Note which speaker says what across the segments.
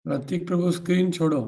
Speaker 1: प्रतीक प्रभु screen छोड़ो।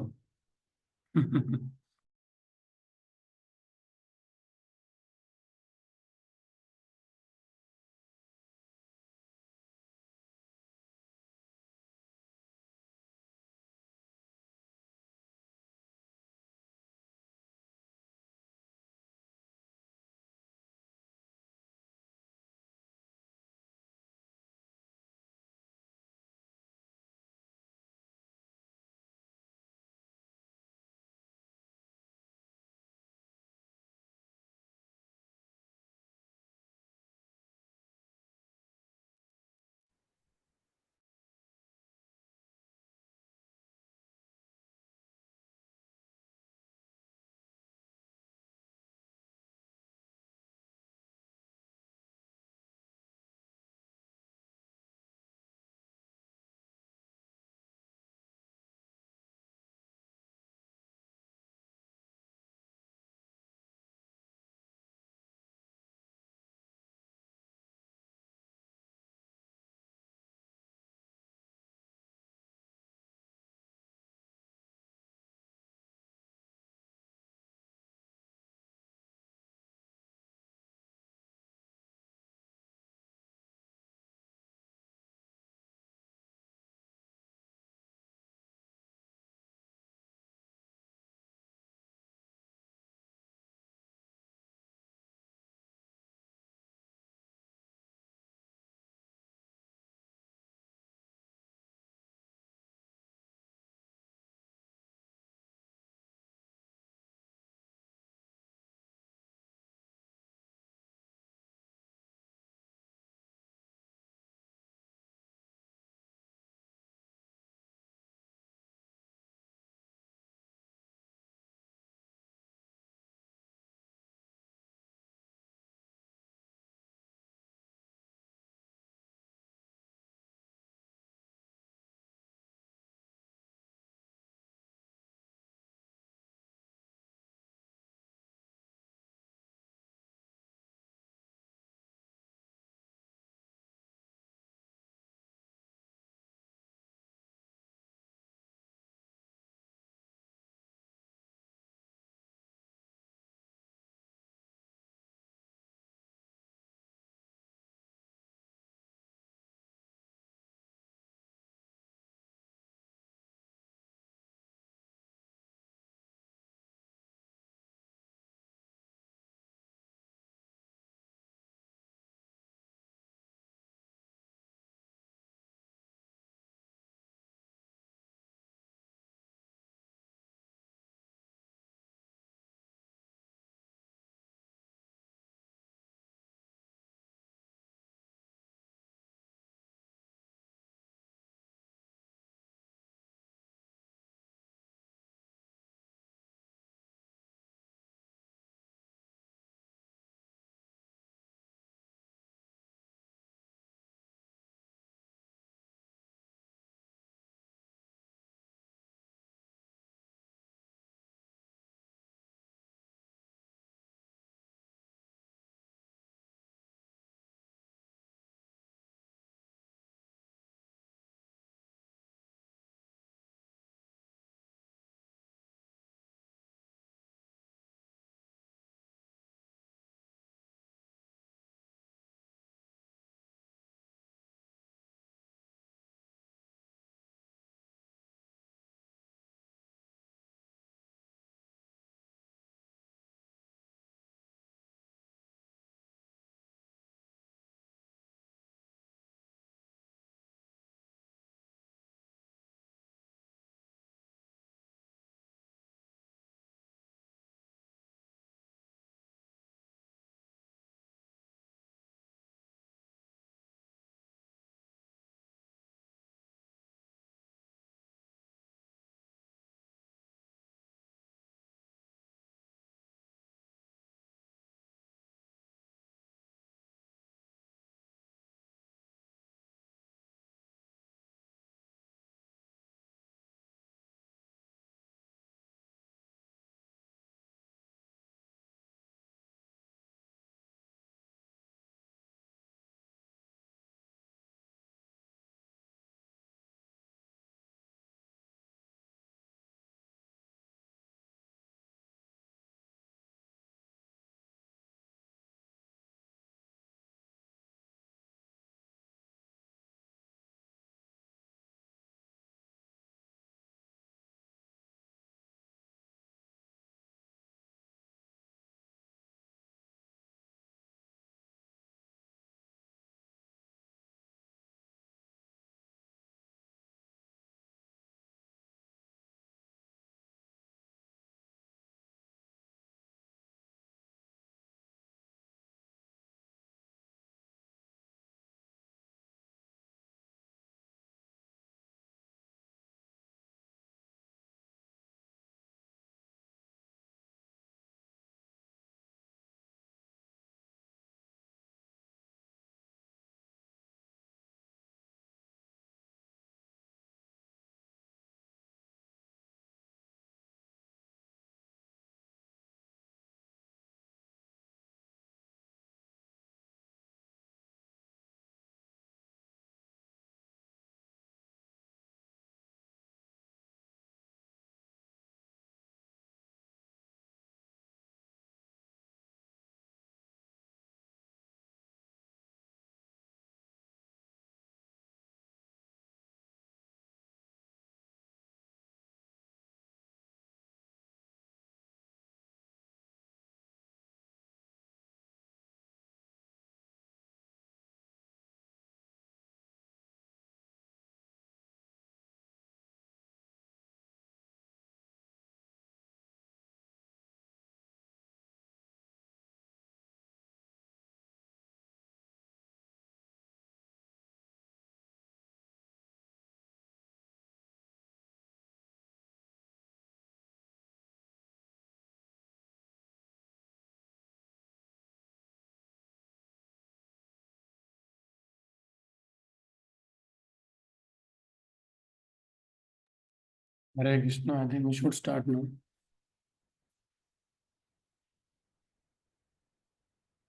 Speaker 1: Hare Krishna. I think we should start now.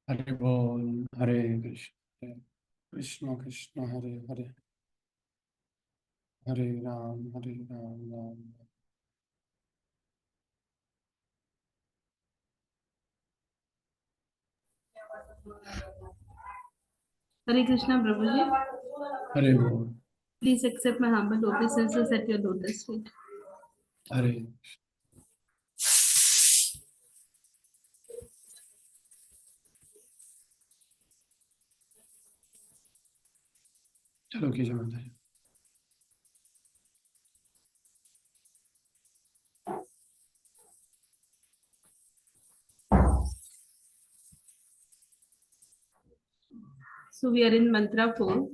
Speaker 1: Hare Bol, Hare Krishna, Krishna Krishna, Hare Hare, Hare Ram, Hare Ram, Ram.
Speaker 2: Hare Krishna, Prabhuji.
Speaker 1: Hare Bol,
Speaker 2: Please accept my humble obeisances at your lotus feet.
Speaker 1: Hare. चलो कीजिए माता जी.
Speaker 2: So we are in mantra 4.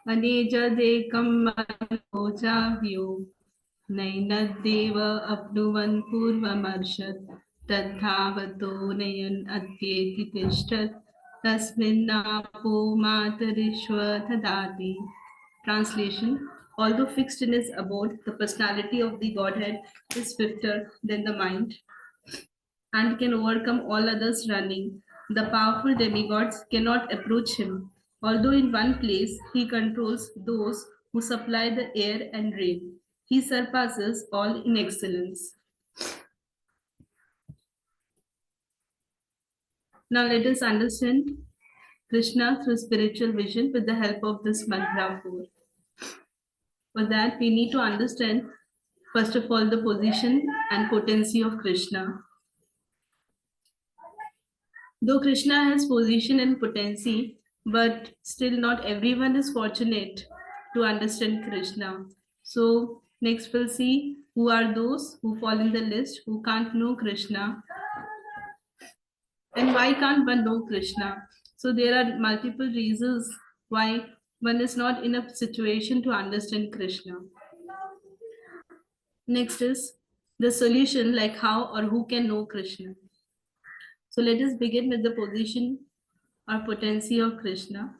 Speaker 2: Aneja dekam manojavyo nainadeva apnuvan purvamarshad tadhavato nayan atyeti tishtat tasminnapo matarishva thadati. Translation: although fixed in his abode, the personality of the Godhead is swifter than the mind and can overcome all others running. The powerful demigods cannot approach him. Although in one place he controls those who supply the air and rain, he surpasses all in excellence. Now let us understand Krishna through spiritual vision with the help of this mantra 4. For that, we need to understand first of all the position and potency of Krishna. Though Krishna has position and potency, but still not everyone is fortunate to understand Krishna. So next we'll see who are those who fall in the list who can't know Krishna. And why can't one know Krishna? So there are multiple reasons why one is not in a situation to understand Krishna. Next is the solution, like how or who can know Krishna. So let us begin with the position or potency of Krishna.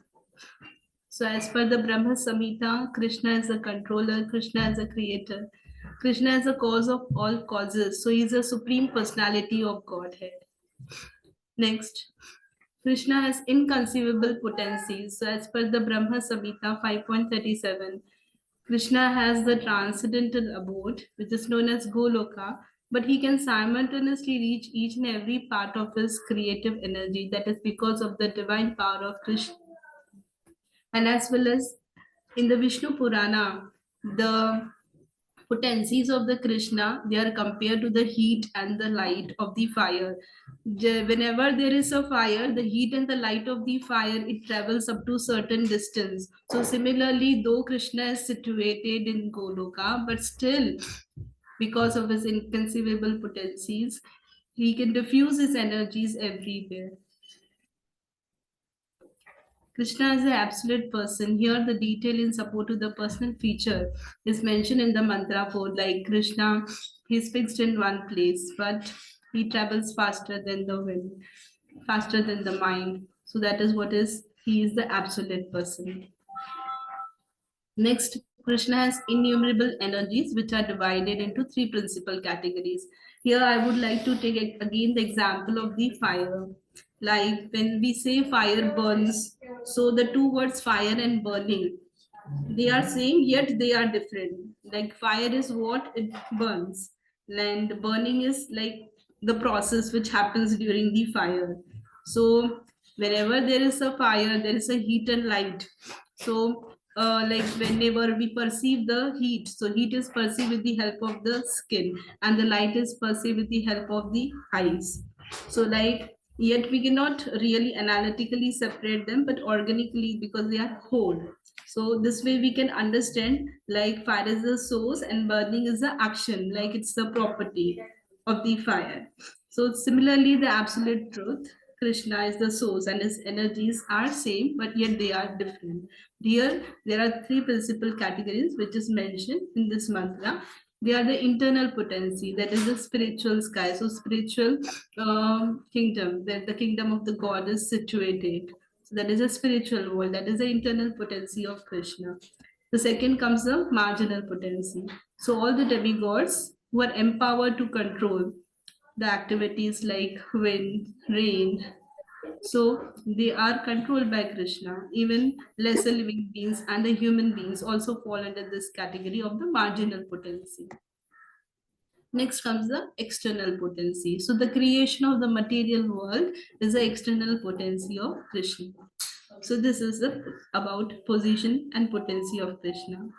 Speaker 2: So as per the Brahma Samhita, Krishna is a controller, Krishna is a creator, Krishna is the cause of all causes. So he is a supreme personality of Godhead. Next, Krishna has inconceivable potencies. So as per the Brahma Samhita 5.37, Krishna has the transcendental abode, which is known as Goloka, but he can simultaneously reach each and every part of his creative energy. That is because of the divine power of Krishna. And as well as in the Vishnu Purana, the potencies of the Krishna, they are compared to the heat and the light of the fire. Whenever there is a fire, the heat and the light of the fire, it travels up to certain distance. So similarly, though Krishna is situated in Goloka, but still, because of his inconceivable potencies, he can diffuse his energies everywhere. Krishna is the absolute person. Here, the detail in support to the personal feature is mentioned in the mantra 4. Like Krishna, he's fixed in one place, but he travels faster than the wind, faster than the mind. So that is what is, he is the absolute person. Next, Krishna has innumerable energies which are divided into three principal categories. Here, I would like to take again the example of the fire. Like when we say fire burns, so the two words fire and burning, they are same yet they are different. Like fire is what it burns, and burning is like the process which happens during the fire. So whenever there is a fire, there is a heat and light. So like whenever we perceive the heat, so heat is perceived with the help of the skin and the light is perceived with the help of the eyes. So like yet we cannot really analytically separate them, but organically because they are whole. So this way we can understand like fire is the source and burning is the action, like it's the property of the fire. So similarly, the absolute truth, Krishna is the source and his energies are same, but yet they are different. Here, there are three principal categories which is mentioned in this mantra. They are the internal potency, that is the spiritual sky. So spiritual kingdom, that the kingdom of the God is situated. So that is a spiritual world. That is the internal potency of Krishna. The second comes the marginal potency. So all the demigods who are empowered to control the activities like wind, rain, so they are controlled by Krishna. Even lesser living beings and the human beings also fall under this category of the marginal potency. Next comes the external potency. So the creation of the material world is the external potency of Krishna. So this is about position and potency of Krishna.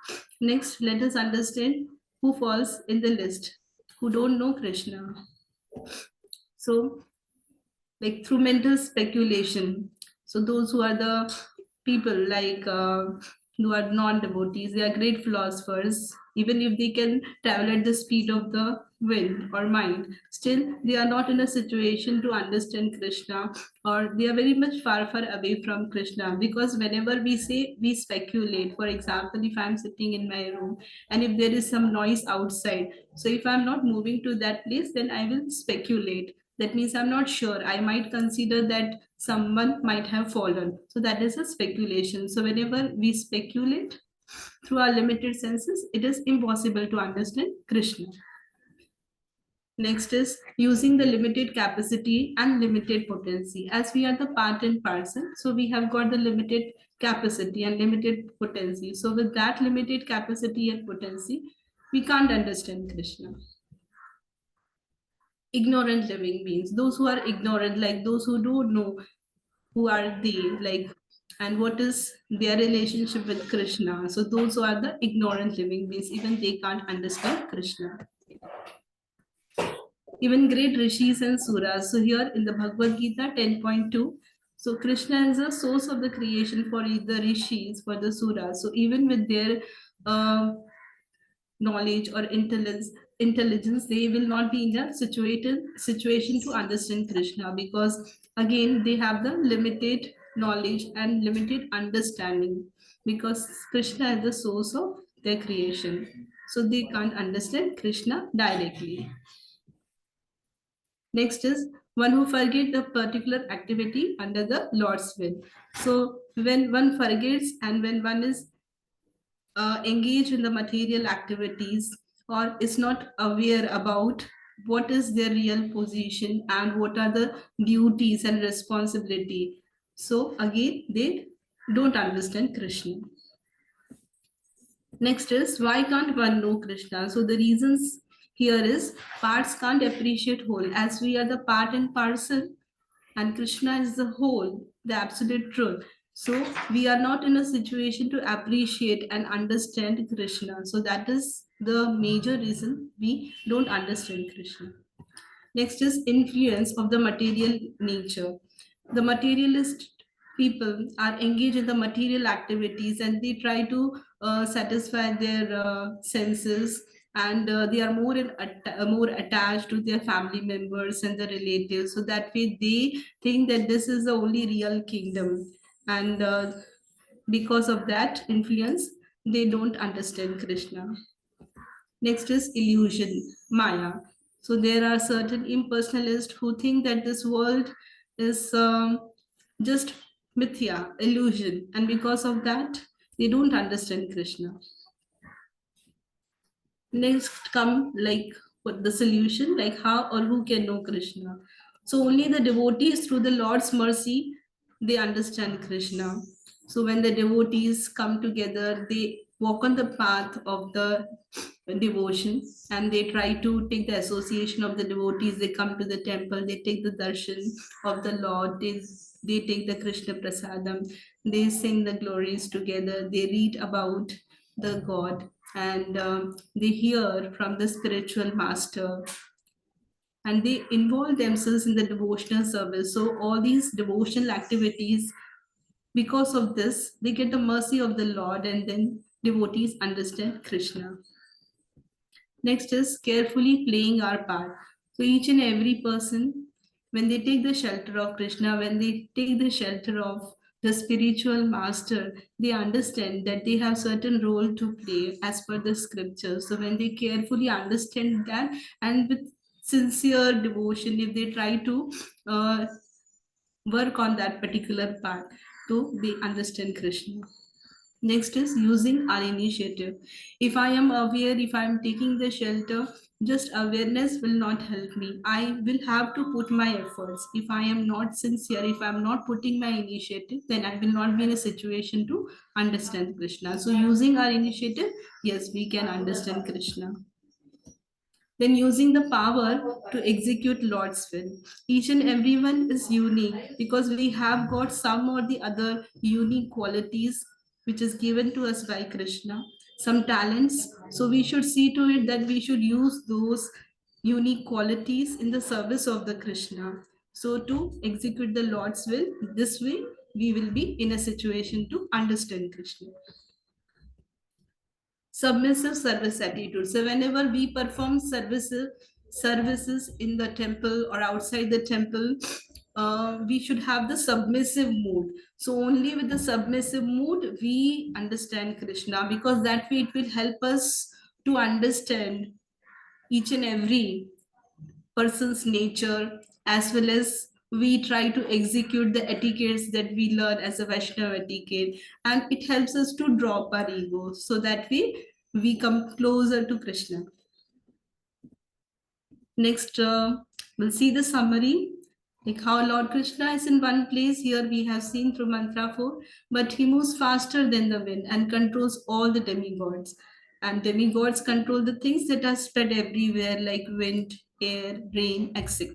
Speaker 2: Next, let us understand who falls in the list, who don't know Krishna. So like through mental speculation. So those who are the people like who are non-devotees, they are great philosophers. Even if they can travel at the speed of the wind or mind, still they are not in a situation to understand Krishna, or they are very much far away from Krishna. Because whenever we say we speculate, for example, if I'm sitting in my room and if there is some noise outside, so if I'm not moving to that place, then I will speculate. That means I'm not sure. I might consider that someone might have fallen. So that is a speculation. So whenever we speculate through our limited senses, it is impossible to understand Krishna. Next is using the limited capacity and limited potency. As we are the part and parcel, so we have got the limited capacity and limited potency. So with that limited capacity and potency, we can't understand Krishna. Ignorant living beings, those who are ignorant, like those who don't know who are they, like, and what is their relationship with Krishna. So those who are the ignorant living beings, even they can't understand Krishna. Even great rishis and suras. So here in the Bhagavad Gita 10.2, so Krishna is the source of the creation for the rishis, for the suras. So even with their knowledge or intelligence, they will not be in a situation to understand Krishna, because again they have the limited knowledge and limited understanding, because Krishna is the source of their creation. So they can't understand Krishna directly. Next is one who forget the particular activity under the Lord's will. So when one forgets and when one is engaged in the material activities, or is not aware about what is their real position and what are the duties and responsibility, so again they don't understand Krishna. Next is why can't one know Krishna? So the reasons here is parts can't appreciate whole. As we are the part and parcel, and Krishna is the whole, the absolute truth. So we are not in a situation to appreciate and understand Krishna. So that is the major reason we don't understand Krishna. Next is influence of the material nature. The materialist people are engaged in the material activities and they try to satisfy their senses, and they are more attached to their family members and the relatives. So that way they think that this is the only real kingdom, and because of that influence, they don't understand Krishna. Next is illusion, Maya. So there are certain impersonalists who think that this world is just mithya, illusion, and because of that, they don't understand Krishna. Next come like what the solution, like how or who can know Krishna. So only the devotees through the Lord's mercy, they understand Krishna. So when the devotees come together, they walk on the path of the devotion and they try to take the association of the devotees. They come to the temple, they take the darshan of the Lord, they take the Krishna prasadam, they sing the glories together, they read about the God, and they hear from the spiritual master, and they involve themselves in the devotional service. So all these devotional activities, because of this, they get the mercy of the Lord, and then devotees understand Krishna. Next is carefully playing our part. So each and every person, when they take the shelter of Krishna, when they take the shelter of the spiritual master, they understand that they have certain role to play as per the scriptures. So when they carefully understand that and with sincere devotion, if they try to uh, work on that particular part, so they understand Krishna. Next is using our initiative. If I am aware, if I am taking the shelter, just awareness will not help me. I will have to put my efforts. If I am not sincere, if I am not putting my initiative, then I will not be in a situation to understand Krishna. So using our initiative, yes, we can understand Krishna. Then using the power to execute Lord's will. Each and everyone is unique because we have got some or the other unique qualities which is given to us by Krishna, some talents. So we should see to it that we should use those unique qualities in the service of the Krishna. So to execute the Lord's will, this way we will be in a situation to understand Krishna. Submissive service attitude. So whenever we perform services in the temple or outside the temple, we should have the submissive mood. So only with the submissive mood we understand Krishna, because that way it will help us to understand each and every person's nature, as well as we try to execute the etiquettes that we learn as a Vaishnava etiquette, and it helps us to drop our ego, so that we come closer to Krishna. Next, we'll see the summary, like how Lord Krishna is in one place. Here we have seen through mantra 4, but he moves faster than the wind and controls all the demigods. And demigods control the things that are spread everywhere, like wind, air, rain, etc.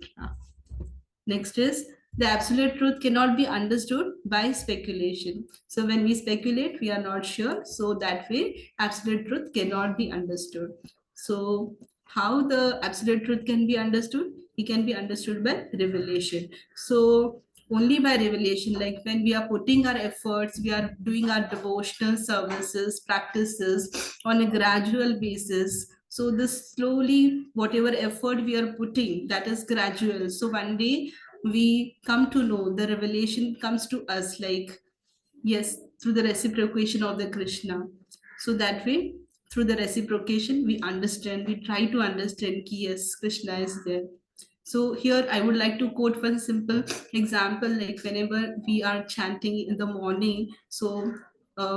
Speaker 2: Next is the absolute truth cannot be understood by speculation. So when we speculate, we are not sure. So that way, absolute truth cannot be understood. So how the absolute truth can be understood? It can be understood by revelation. So only by revelation, like when we are putting our efforts, we are doing our devotional services, practices on a gradual basis. So this slowly, whatever effort we are putting, that is gradual. So one day we come to know, the revelation comes to us, like, yes, through the reciprocation of the Krishna. So that way, through the reciprocation, we understand, we try to understand ki, yes, Krishna is there. So here I would like to quote one simple example, like whenever we are chanting in the morning, so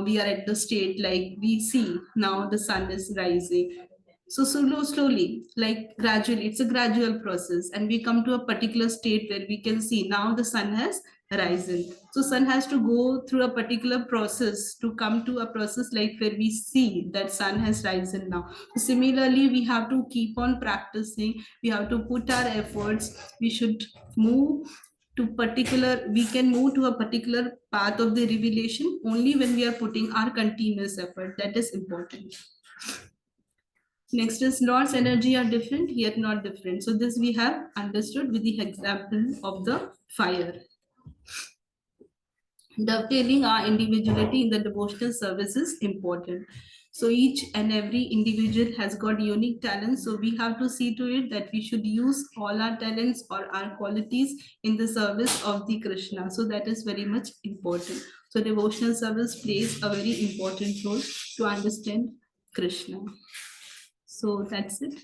Speaker 2: we are at the state like we see now the sun is rising. So slowly, like gradually, it's a gradual process, and we come to a particular state where we can see now the sun has risen. So sun has to go through a particular process to come to a process like where we see that sun has risen now. So similarly, we have to keep on practicing. We have to put our efforts. We should move to particular. We can move to a particular path of the revelation only when we are putting our continuous effort. That is important. Next is Lord's energy are different yet not different. So this we have understood with the example of the fire. Dovetailing our individuality in the devotional service is important. So each and every individual has got unique talents. So we have to see to it that we should use all our talents or our qualities in the service of the Krishna. So that is very much important. So devotional service plays a very important role to understand Krishna. So that's it.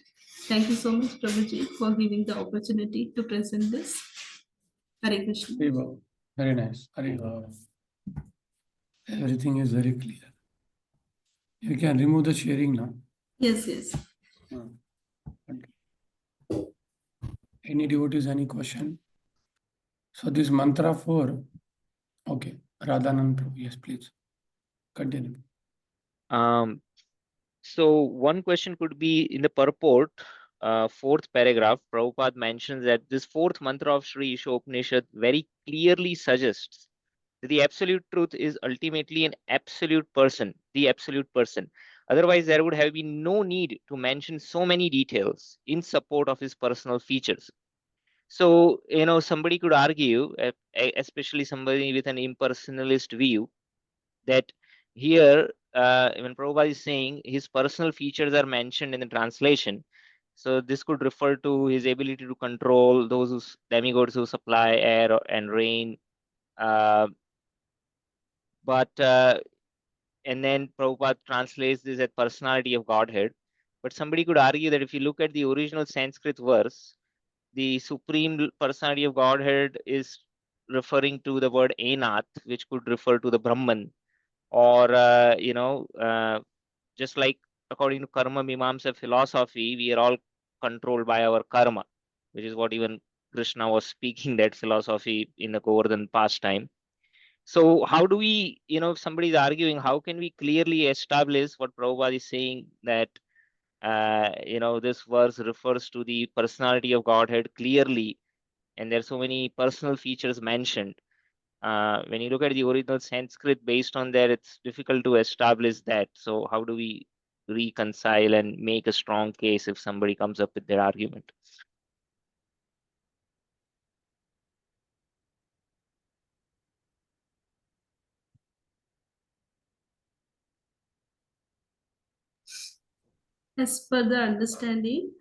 Speaker 2: Thank you so much, Prabhuji, for giving the opportunity to present this. Hare Krishna.
Speaker 1: Seva. Very nice. Hare. Everything is very clear. You can remove the sharing now.
Speaker 2: Yes, yes.
Speaker 1: Okay. Any devotees, any question? So this mantra 4. Okay. Radhanand Prabhu. Yes, please. Continue.
Speaker 3: So one question could be in the purport, fourth paragraph, Prabhupada mentions that this fourth mantra of Sri Isopanisad very clearly suggests that the absolute truth is ultimately an absolute person, the absolute person. Otherwise, there would have been no need to mention so many details in support of his personal features. So, somebody could argue, especially somebody with an impersonalist view, that here, when Prabhupada is saying his personal features are mentioned in the translation, so this could refer to his ability to control those demigods who supply air and rain. And then Prabhupada translates this as personality of Godhead. But somebody could argue that if you look at the original Sanskrit verse, the supreme personality of Godhead is referring to the word Enath, which could refer to the Brahman. or just like according to karma mimamsa philosophy, we are all controlled by our karma, which is what even Krishna was speaking that philosophy in the Govardhan pastime. So how do we, if somebody is arguing, how can we clearly establish what Prabhupada is saying, that this verse refers to the personality of Godhead clearly, and there are so many personal features mentioned. When you look at the original Sanskrit, based on that, it's difficult to establish that. So how do we reconcile and make a strong case if somebody comes up with their argument?
Speaker 2: As per the understanding,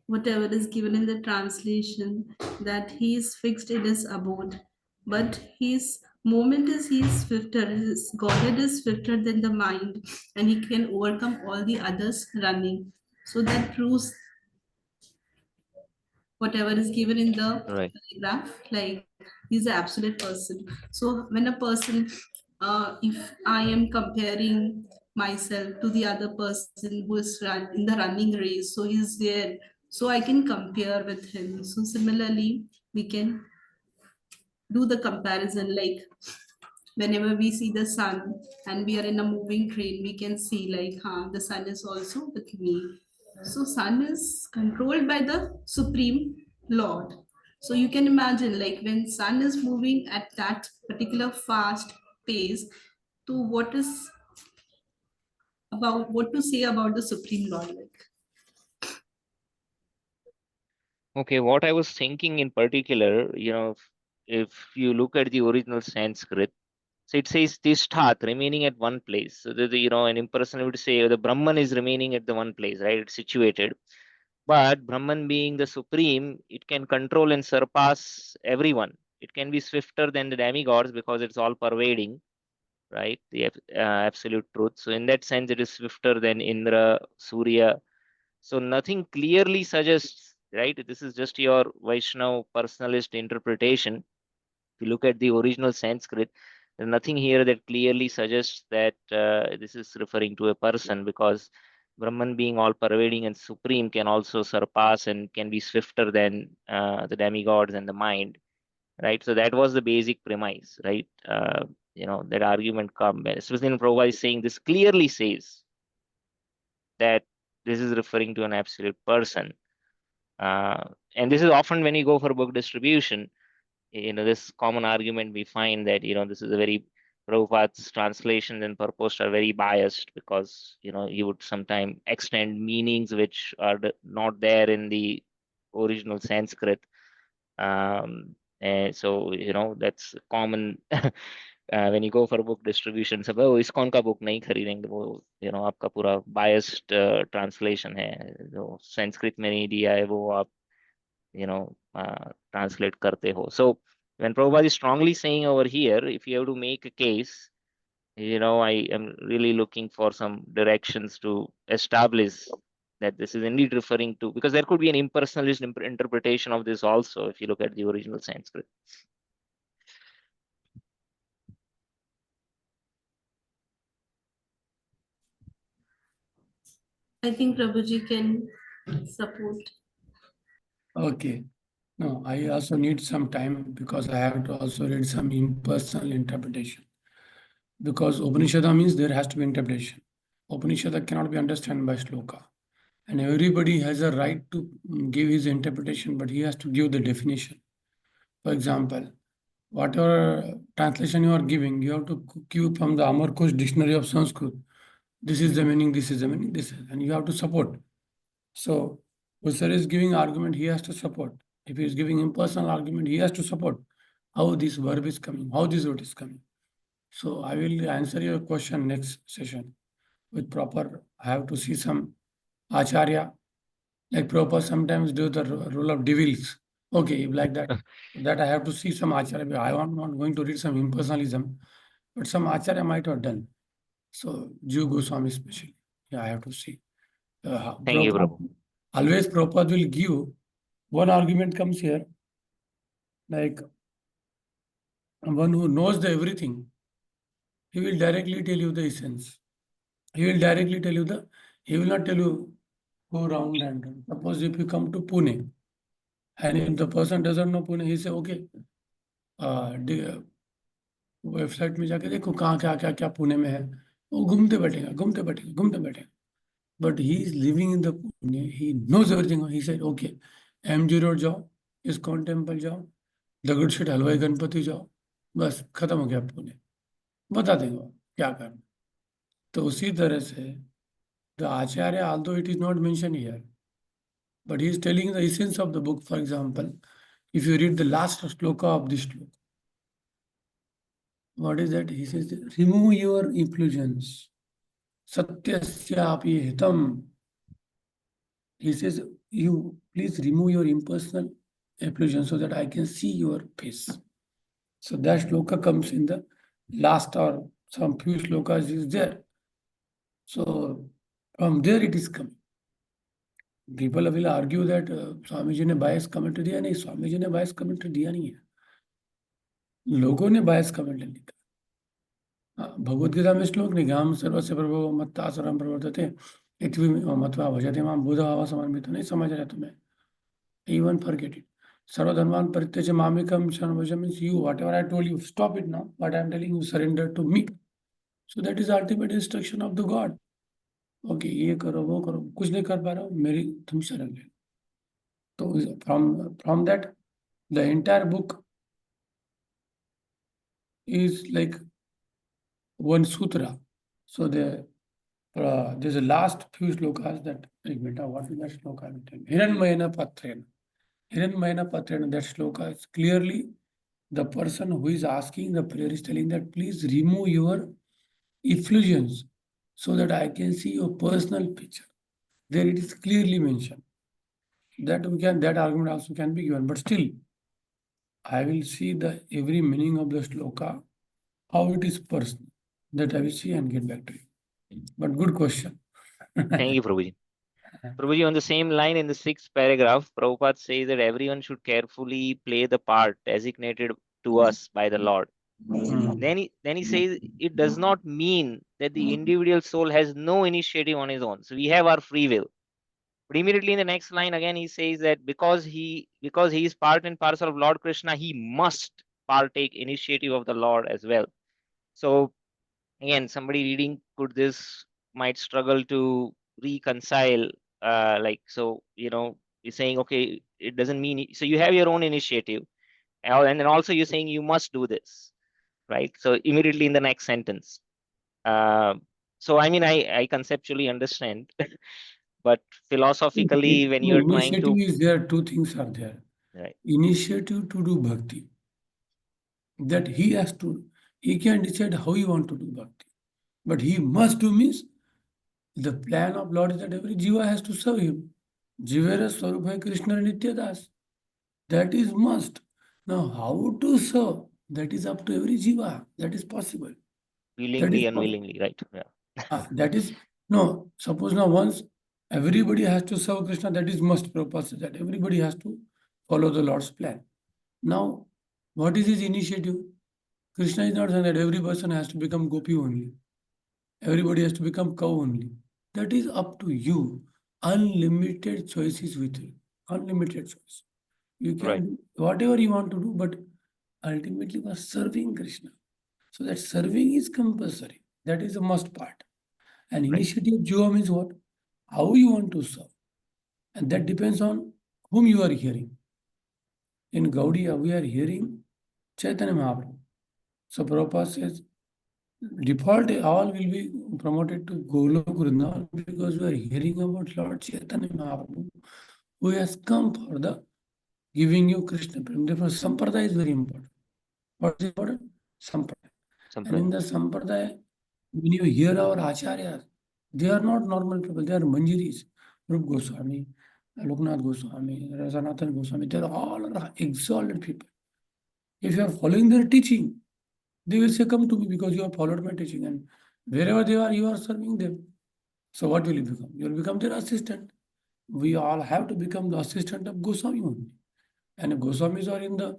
Speaker 2: whatever is given in the translation, that he is fixed in his abode, but his moment is he is swifter, his Godhead is swifter than the mind, and he can overcome all the others running. So that proves whatever is given in the
Speaker 3: Right.
Speaker 2: paragraph, like he's an absolute person. So when a person, if I am comparing myself to the other person who is in the running race, so he's there, so I can compare with him. So similarly, we can do the comparison, like whenever we see the sun and we are in a moving train, we can see like, huh, the sun is also with me. So sun is controlled by the Supreme Lord. So you can imagine, like when sun is moving at that particular fast pace, to what to say about the Supreme Lord, like.
Speaker 3: Okay, what I was thinking in particular, if you look at the original Sanskrit, so it says Tishthat, remaining at one place. So an impersonal would say the Brahman is remaining at the one place, right? It's situated. But Brahman being the supreme, it can control and surpass everyone. It can be swifter than the demigods because it's all pervading, right? The absolute truth. So in that sense, it is swifter than Indra, Surya. So nothing clearly suggests, right? This is just your Vaishnava personalist interpretation. If you look at the original Sanskrit, there's nothing here that clearly suggests that this is referring to a person, because Brahman being all pervading and supreme can also surpass and can be swifter than the demigods and the mind, right? So that was the basic premise, right? That argument come, especially when Prabhupada is saying this clearly says that this is referring to an absolute person. And this is often when you go for book distribution, this common argument we find that, this is a very, Prabhupada's translations and purpose are very biased, because, he would sometimes extend meanings which are not there in the original Sanskrit. And so, that's common when you go for book distribution. सब वो ISKCON का book नहीं खरीदेंगे, वो आपका पूरा biased translation है, जो संस्कृत में नहीं दिया है वो आप translate karte ho. So when Prabhupada is strongly saying over here, if you have to make a case, I am really looking for some directions to establish that this is indeed referring to, because there could be an impersonalist interpretation of this also if you look at the original Sanskrit.
Speaker 2: I think Prabhuji can support.
Speaker 1: Okay. No, I also need some time because I have to also read some impersonal interpretation. Because Upanishad means there has to be interpretation. Upanishad cannot be understood by shloka. And everybody has a right to give his interpretation, but he has to give the definition. For example, whatever translation you are giving, you have to give from the Amarkosh Dictionary of Sanskrit. This is the meaning, this is the meaning, this is, and you have to support. So, if sir is giving argument, he has to support. If he is giving impersonal argument, he has to support how this verb is coming, how this word is coming. So, I will answer your question next session with proper. I have to see some acharya, like Prabhupada sometimes do the role of devils. Okay, like that. That I have to see some acharya. I am not going to read some impersonalism, but some acharya might have done. So, Jiva Goswami especially. Yeah, I have to see.
Speaker 3: Thank you, Prabhu.
Speaker 1: Always Prabhupada will give one argument comes here, like one who knows the everything, he will directly tell you the essence. He will directly tell you he will not tell you go round and round. Suppose if you come to Pune, and if the person doesn't know Pune, he say, okay, website में जाके देखो कहाँ क्या क्या क्या पुणे में है, वो घूमते बैठेगा घूमते बैठेगा घूमते बैठेगा. But he is living in the Pune, he knows everything. He said okay, MG road जाओ, इस्कॉन टेम्पल जाओ, दगड़ शेठ हलवाई गणपति जाओ, बस खत्म हो गया पुणे. बता देंगे वो क्या करना. तो उसी तरह से the Acharya, although it is not mentioned here, but he is telling the essence of the book. For example, if you read the last shloka of this book, what is that? He says, remove your influence. Satyasyapi hitam. He says, you please remove your impersonal influence so that I can see your face. So that shloka comes in the last, or some few shlokas is there. So from there it is coming. People will argue that Swamiji ने bias comment दिया नहीं. Swamiji ने bias comment दिया नहीं है, लोगों ने bias comment लिखा. भगवद गीता में श्लोक नहीं, हम सर्वस्य प्रभो मत्ता सर्वं प्रवर्तते इति मत्वा भजते मां बुध भाव समन्वित. नहीं समझ रहे तुम्हें, even forget it. सर्वधर्मान् परित्यज्य मामेकं शरणं Vraj means you, whatever I told you, stop it now. What I am telling you, surrender to me. So that is ultimate instruction of the God. Okay, ये करो वो करो, कुछ नहीं कर पा रहा हूँ, मेरी तुम शरण ले. तो from that the entire book is like one sutra. So there's a last few slokas that, what is that sloka? Hiranmayana patrena. Hiranmayana patrena, that sloka is clearly the person who is asking the prayer is telling that please remove your effulgence so that I can see your personal picture. There it is clearly mentioned. That argument also can be given, but still I will see the every meaning of the sloka, how it is personal. That I will see and get back to you. But good question.
Speaker 3: Thank you, Prabhuji. Prabhuji, on the same line in the 6th paragraph, Prabhupada says that everyone should carefully play the part designated to us by the Lord. Then he says it does not mean that the individual soul has no initiative on his own. So we have our free will. But immediately in the next line again, he says that because he is part and parcel of Lord Krishna, he must partake initiative of the Lord as well. So again, somebody reading this might struggle to reconcile. You're saying, okay, it doesn't mean, so you have your own initiative, and then also you're saying you must do this, right? So immediately in the next sentence. So I mean, I conceptually understand, but philosophically, when you're trying to,
Speaker 1: initiative is there, two things are there.
Speaker 3: right?
Speaker 1: Initiative to do bhakti. That he can decide how he want to do bhakti. But he must do means the plan of Lord is that every jiva has to serve him. Jivera Swarupa Krishna Nityadas. That is must. Now how to serve? That is up to every jiva. That is possible.
Speaker 3: Willingly, unwillingly, right? Yeah.
Speaker 1: That is, no, suppose now once everybody has to serve Krishna, that is must. Prabhupada says that everybody has to follow the Lord's plan. Now, what is his initiative? Krishna is not saying that every person has to become gopi only. Everybody has to become cow only. That is up to you. Unlimited choices with you. Unlimited choice. You can do whatever you want to do, but ultimately you are serving Krishna. So that serving is compulsory. That is the must part. And initiative jiva means what? How you want to serve. And that depends on whom you are hearing. In Gaudiya, we are hearing Chaitanya Mahaprabhu. So Prabhupada says, default all will be promoted to Golok Vrindavan because we are hearing about Lord Chaitanya Mahaprabhu, who has come for the giving you Krishna Prem. Therefore, Sampradaya is very important. What is important? Sampradaya. And in the Sampradaya, when you hear our Acharyas, they are not normal people, they are Manjiris. Rup Goswami, Loknath Goswami, Sanatana Goswami, they are all exalted people. If you are following their teaching, they will say, come to me because you have followed my teaching. And wherever they are, you are serving them. So what will you become? You will become their assistant. We all have to become the assistant of Goswami only. And if Goswamis are in the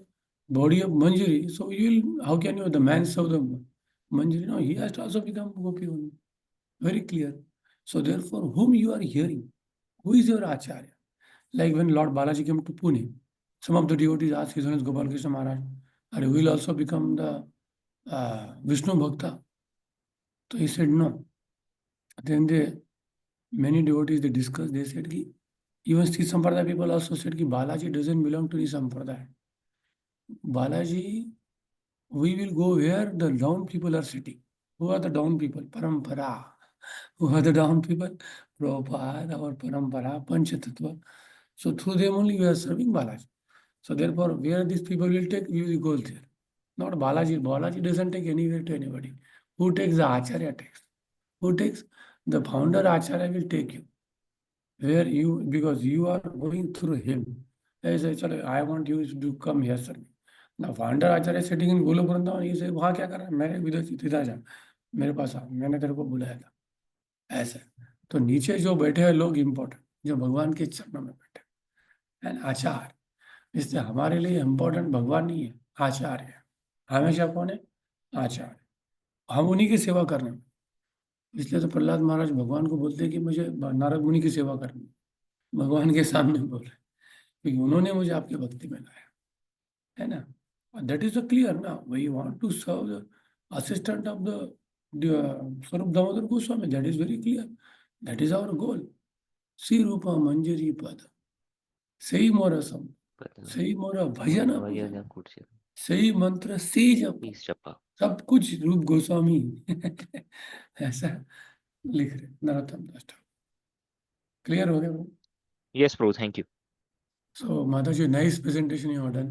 Speaker 1: body of Manjari, so how can you, the man serve them? Manjari, no, he has to also become Gopi only. Very clear. So therefore, whom you are hearing, who is your Acharya? Like when Lord Balaji came to Pune, some of the devotees asked His Holiness Gopal Krishna Maharaj, "Are will also become the Vishnu Bhakta?" So he said no. Then many devotees they discussed. They said ki, even Sri Sampradaya people also said ki Balaji doesn't belong to the Sampradaya. Balaji, we will go where the down people are sitting. Who are the down people? Parampara. Who are the down people? Prabhupada or Parampara, Panchatattva. So through them only we are serving Balaji. So therefore, where these people will take, we will go there. Not Balaji. Balaji doesn't take anywhere to anybody. Who takes the Acharya takes? Who takes? The founder Acharya will take you. Where you, because you are going through him. They say, "Chalo, I want you to come here, sir." Now, founder Acharya is sitting in Golok Vrindavan, he say, "वहाँ क्या कर रहा है? मैं इधर जा, मेरे पास आ, मैंने तेरे को बुलाया था." ऐसा। तो नीचे जो बैठे हैं लोग इम्पोर्टेंट, जो भगवान के चरणों में बैठे एंड आचार्य। इसलिए हमारे लिए इम्पोर्टेंट भगवान नहीं है, आचार्य है। हमेशा कौन है? आचार्य। हम उन्हीं की सेवा करने में। इसलिए तो प्रहलाद महाराज भगवान को बोलते हैं कि मुझे नारद मुनि की सेवा करनी, भगवान के सामने बोल रहे, क्योंकि उन्होंने मुझे आपके भक्ति में लाया, है ना? दैट इज क्लियर ना, we want to serve the assistant of the Swarup Damodar Goswami, that is very clear, that is our goal. Shri Rup Manjari पद सही मोर सम, सही मोर भजन पूजन, सही मंत्र से जप, सब कुछ रूप गोस्वामी ऐसा लिख रहे नरोत्तम दास ठाकुर। क्लियर हो गया bro?
Speaker 3: Yes, Prabhu, thank you.
Speaker 1: So Madhav, nice presentation you have done.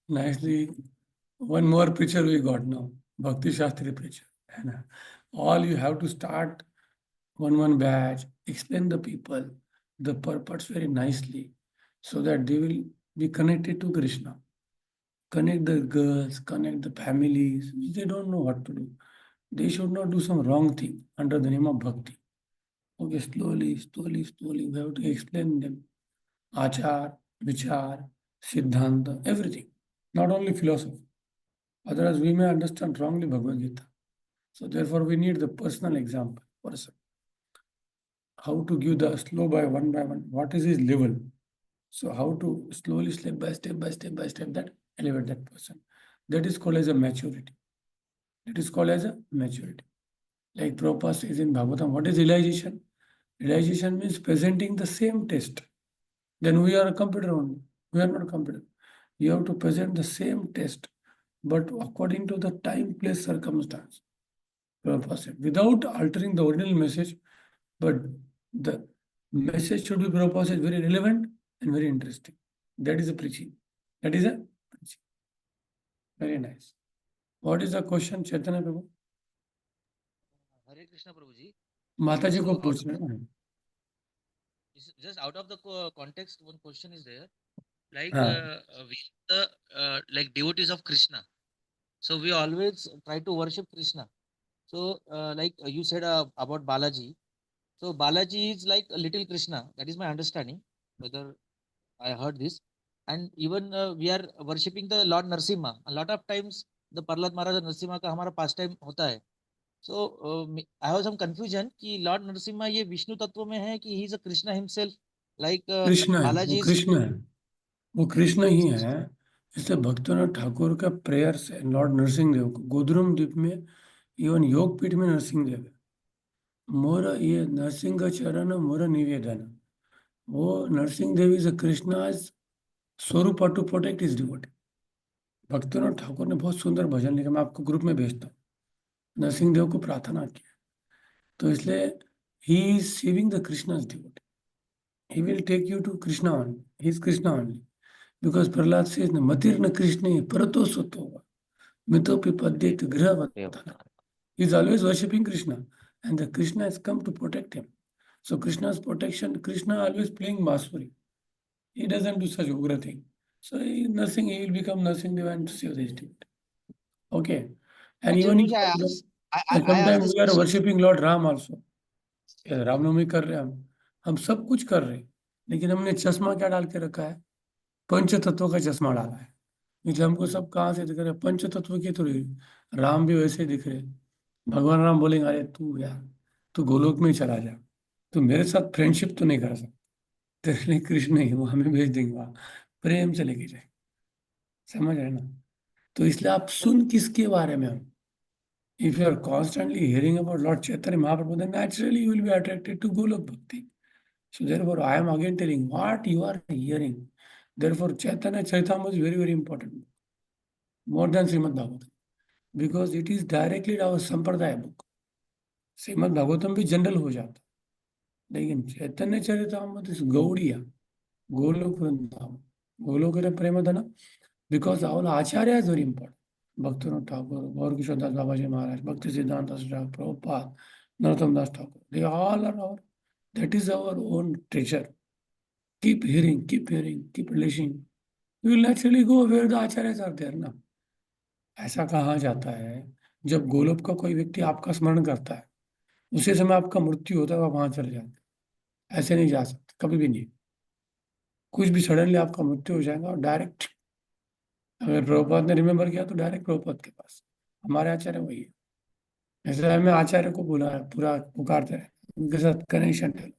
Speaker 1: Nicely. One more preacher we got now, Bhakti Shastri preacher. है ना? All you have to start one batch, explain the people the purpose very nicely, so that they will be connected to Krishna. Connect the girls, connect the families. They don't know what to do. They should not do some wrong thing under the name of bhakti. Okay, slowly, we have to explain them. Achar, Vichar, Siddhanta, everything. Not only philosophy. Otherwise, we may understand wrongly Bhagavad Gita. So therefore, we need the personal example person. How to give the slow by one, what is his level? So how to slowly, step by step, that elevate that person. That is called as a maturity. That is called as a maturity. Like Prabhupada says in Bhagavatam, what is realization? Realization means presenting the same test. Then we are a computer only. We are not a computer. You have to present the same test, but according to the time, place, circumstance. Prabhupada said, without altering the original message, but the message should be, Prabhupada said, very relevant and very interesting. That is a preaching. That is a preaching. Very nice. What is the question, Chaitanya Prabhu?
Speaker 4: Hare Krishna Prabhuji.
Speaker 1: माता जी
Speaker 4: So
Speaker 1: को
Speaker 4: out of
Speaker 1: पूछना
Speaker 4: the-
Speaker 1: है।
Speaker 4: just out of the context, one question is there. Like
Speaker 1: हाँ,
Speaker 4: we the like devotees of Krishna. So we always try to worship Krishna. So like you said about Balaji. So Balaji is like a little Krishna. That is my understanding. Whether I heard this. And even we are worshipping the Lord Narsimha. A lot of times the Prahlad Maharaj Narsimha का हमारा pastime होता है. So I have some confusion कि Lord Narsimha ये विष्णु तत्व में है कि he is a Krishna himself. Like
Speaker 1: Krishna है, वो
Speaker 4: Balaji is
Speaker 1: कृष्ण है, वो कृष्ण ही है। इसलिए भक्तों ठाकुर का प्रेयर से लॉर्ड नरसिंह देव को गोद्रुम द्वीप में, इवन योगपीठ में नरसिंह देव है। मोर ये नरसिंह का चरण मोर निवेदन, वो नरसिंह देव इज कृष्णा स्वरूप टू प्रोटेक्ट इज डिवोटी। भक्तों ठाकुर ने बहुत सुंदर भजन लिखा, मैं आपको ग्रुप में भेजता हूँ। नरसिंह देव को प्रार्थना किया, तो इसलिए he is saving the Krishna's devotee. He will take you to Krishna only. He is Krishna only. Because Prahlad says, Matirna Krishna parato sotova. Mitopi padyet gravatana. He is always worshipping Krishna. And the Krishna has come to protect him. So Krishna's protection, Krishna always playing Basuri. He doesn't do such ugra thing. So he will become nothing and save his devotee. Okay. And
Speaker 4: actually
Speaker 1: even
Speaker 4: Prabhuji, I asked
Speaker 1: sometimes
Speaker 4: this
Speaker 1: we are
Speaker 4: question.
Speaker 1: worshipping Lord Ram also. Ramnavami कर रहे हैं हम सब कुछ कर रहे हैं, लेकिन हमने चश्मा क्या डाल के रखा है? पंच तत्व का चश्मा डाला है। इसलिए हमको सब कहाँ से दिख रहे हैं? पंच तत्व के थ्रू। राम भी वैसे दिख रहे, भगवान राम बोलेंगे अरे तू यार, तू गोलोक में ही चला जा, तू मेरे साथ फ्रेंडशिप तो नहीं कर सकता, तेरे लिए कृष्ण ही वो हमें भेज देंगे वहां, प्रेम से लेके जाए। समझ रहे ना? तो इसलिए आप सुन किसके बारे में हो? If you are constantly hearing about Lord Chaitanya Mahaprabhu, then naturally you will be attracted to Golok Bhakti. So therefore, I am again telling what you are hearing. Therefore, Chaitanya Charitamrita is very, very important, more than Srimad Bhagavatam, because it is directly our Sampradaya book. Srimad Bhagavatam भी general हो जाता, लेकिन चैतन्य Charitamrita is Gaudiya, Golok Vrindavan, Golok प्रेम धन, because our Acharya is very important. Bhaktivinoda Thakur, Gaur Kishore Das Babaji Maharaj, Bhakti Siddhanta Swami Prabhupada, Narottam Das Thakur, they all are our, that is our own treasure. Keep hearing, keep listening. You will naturally go where the Acharyas are there ना. ऐसा कहा जाता है, जब गोलोक का कोई व्यक्ति आपका स्मरण करता है, उसी समय आपका मृत्यु होता है, आप वहां चले जाते हैं। ऐसे नहीं जा सकते, कभी भी नहीं। कुछ भी सडनली आपका मृत्यु हो जाएगा और डायरेक्ट, अगर प्रभुपाद ने रिमेम्बर किया तो डायरेक्ट प्रभुपाद के पास। हमारे आचार्य वही है, ऐसे हमें आचार्य को बुला पूरा पुकारते रहे, उनके साथ कनेक्शन है।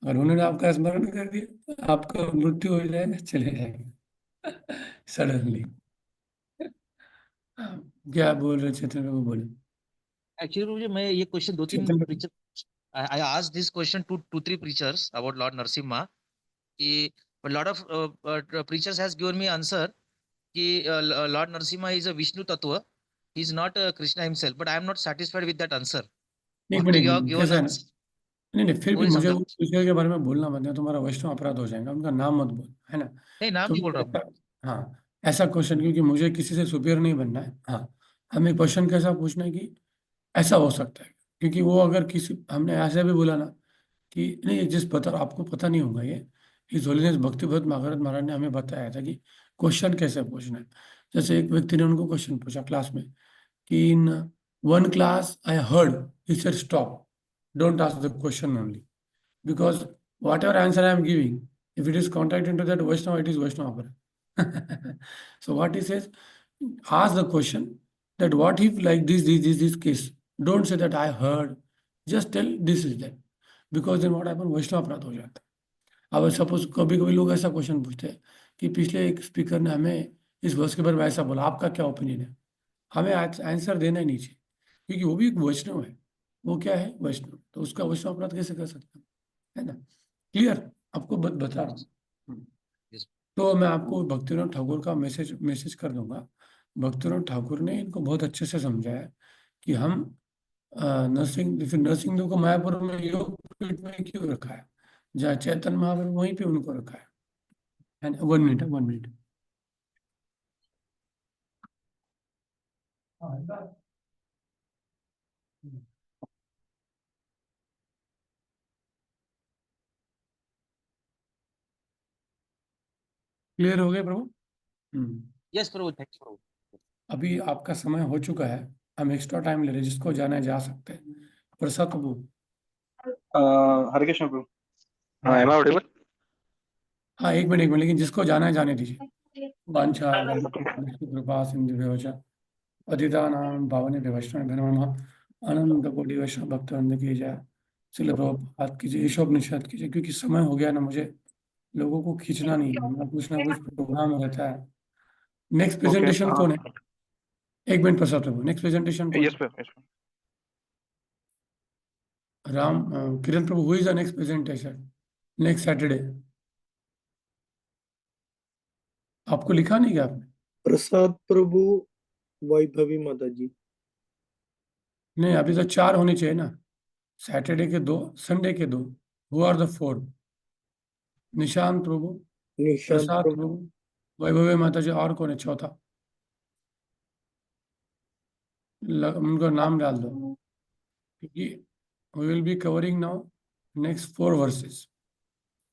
Speaker 1: अगर उन्होंने आपका स्मरण कर दिया, आपका मृत्यु हो जाएगा, चले जाएंगे सडनली। क्या बोल रहे चेतन बाबू? बोले।
Speaker 4: Actually, मुझे मैं ये क्वेश्चन दो तीन
Speaker 1: चेतन
Speaker 4: preacher, I asked this question to 2-3 preachers about Lord Narasimha. कि a lot of preachers has given me answer कि Lord Narasimha is a Vishnu Tattva. He is not Krishna himself. But I am not satisfied with that answer.
Speaker 1: एक
Speaker 4: What you have
Speaker 1: minute,
Speaker 4: given
Speaker 1: कैसा है ना,
Speaker 4: us?
Speaker 1: नहीं फिर
Speaker 4: वो
Speaker 1: भी
Speaker 4: नहीं
Speaker 1: मुझे
Speaker 4: समझा।
Speaker 1: वो विषय के बारे में बोलना मत है, तुम्हारा वैष्णव अपराध हो जाएगा, उनका नाम मत बोल, है ना?
Speaker 4: नहीं, नाम नहीं बोल रहा हूँ।
Speaker 1: हाँ, ऐसा क्वेश्चन, क्योंकि मुझे किसी से सुपियर नहीं बनना है। हाँ, हमें क्वेश्चन कैसा पूछना है कि ऐसा हो सकता है, क्योंकि वो अगर किसी, हमने ऐसे भी बोला ना कि नहीं, जिस पता आपको पता नहीं होगा, ये हिज होलीनेस भक्तिवेदांत महाराज ने हमें बताया था कि क्वेश्चन कैसे पूछना है। जैसे एक व्यक्ति ने उनको क्वेश्चन पूछा क्लास में कि in one class I heard, he said stop, don't ask the question only, because whatever answer I am giving, if it is contact into that Vaishnava, it is Vaishnava Aparad. So what he says, ask the question that what if like this case. Don't say that I heard, just tell this is that, because then what happen, Vaishnava Aparad हो जाता है। अब suppose कभी कभी लोग ऐसा question पूछते हैं कि पिछले एक स्पीकर ने हमें इस वर्ष के बारे में ऐसा बोला, आपका क्या ओपिनियन है? हमें आंसर देना ही नहीं चाहिए, क्योंकि वो भी एक वैष्णव है। वो क्या है? वैष्णव। तो उसका वैष्णव अपराध कैसे कर सकते हैं, है ना? क्लियर? आपको बता रहा हूँ।
Speaker 4: Yes.
Speaker 1: तो मैं आपको भक्तिविनोद ठाकुर का मैसेज कर दूंगा। भक्तिविनोद ठाकुर ने इनको बहुत अच्छे से समझाया कि हम नरसिंह को मायापुर में योग पीठ में क्यों रखा है, जहाँ चैतन्य महाप्रभु वहीं पे उनको रखा है ना? 1 मिनट, 1 मिनट। क्लियर हो गया प्रभु?
Speaker 4: Yes, Prabhu. Thanks, Prabhu.
Speaker 1: अभी आपका समय हो चुका है, हम एक्स्ट्रा टाइम ले रहे हैं, जिसको जाना है जा सकते हैं। प्रसाद प्रभु।
Speaker 5: हरे कृष्ण प्रभु।
Speaker 1: हाँ।
Speaker 5: Am I audible?
Speaker 1: हाँ, एक मिनट, लेकिन जिसको जाना है जाने दीजिए। वांछा कृपा सिंधु व्यवचा पतितानां पावनेभ्यो वैष्णवेभ्यो नमः। अनंत कोटि वैष्णव भक्तवृंद की जय। श्रील प्रभुपाद की जय। ईशोपनिषद की जय। क्योंकि समय हो गया ना, मुझे लोगों को खींचना नहीं है, मेरा कुछ ना कुछ प्रोग्राम रहता है। नेक्स्ट प्रेजेंटेशन कौन है? एक मिनट प्रसाद प्रभु, नेक्स्ट प्रेजेंटेशन कौन
Speaker 5: यस
Speaker 1: है?
Speaker 5: प्रभु, यस प्रभु।
Speaker 1: किरण प्रभु, who is the next presentation next Saturday? आपको लिखा नहीं क्या आपने?
Speaker 6: प्रसाद प्रभु, वैभवी माता जी।
Speaker 1: नहीं, अभी तो 4 होने चाहिए ना, सैटरडे के 2, संडे के 2। Who are the 4? Nishant Prabhu,
Speaker 6: Nishant
Speaker 1: Prasad
Speaker 6: Prabhu,
Speaker 1: Prabhu, Vaibhavi Mata ji, और कौन है चौथा? उनका नाम डाल दो, क्योंकि we will be covering now next 4 verses,